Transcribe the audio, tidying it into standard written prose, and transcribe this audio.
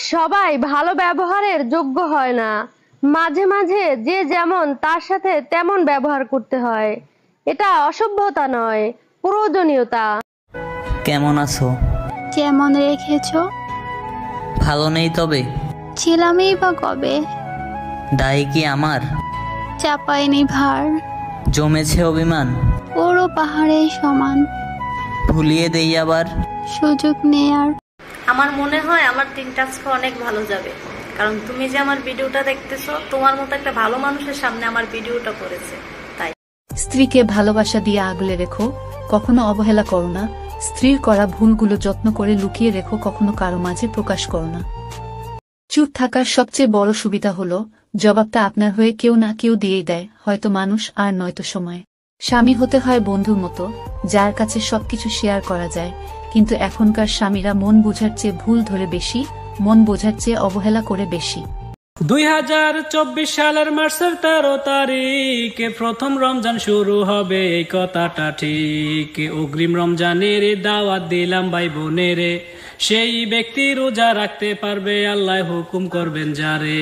সবাই ভালো ব্যবহারের যোগ্য হয় না। মাঝে মাঝে যে যেমন তার সাথে তেমন ব্যবহার করতে হয়। এটা অসভ্যতা নয়, প্রয়োজনীয়তা। কেমন আছো? যেমন রেখেছো। ভালো নেই তবে? ছিলামই বা কবে। দায় কি আমার? চাপাইনি ভার। জমেছে অভিমান? পুরো পাহাড়ের সমান। ভুলিয়ে দেই আবার। সুযোগ নেই আর। আমার মনে হয় আমার দিনটা আজকে অনেক ভালো যাবে, কারণ তুমি যে আমার ভিডিওটা দেখতেছো, তোমার মতো একটা ভালো মানুষের সামনে আমার ভিডিওটা করেছে তাই। স্ত্রীকে ভালোবাসা দিয়ে আগলে রেখো, কখনো অবহেলা করো না। স্ত্রীর করা ভুলগুলো যত্ন করে লুকিয়ে রেখো, কখনো কারো মাঝে প্রকাশ করো না। চুপ থাকার সবচেয়ে বড় সুবিধা হলো জবাবটা আপনার হয়ে কেউ না কেউ দিয়েই দেয়, হয়তো মানুষ আর নয়তো সময়। স্বামী হতে হয় বন্ধুর মতো, যার কাছে সবকিছু শেয়ার করা যায়, কিন্তু এখনকার স্বামীরা মন বোঝার চেয়ে ভুল ধরে বেশি, মন বোঝার চেয়ে অবহেলা করে বেশি। 2024 সালের মার্চের 13 তারিখে প্রথম রমজান শুরু হবে, এই কথাটা ঠিক। অগ্রিম রমজানের দাওয়াত দিলাম ভাই বোনেরে, সেই ব্যক্তি রোজা রাখতে পারবে, আল্লাহ হুকুম করবেন যারে।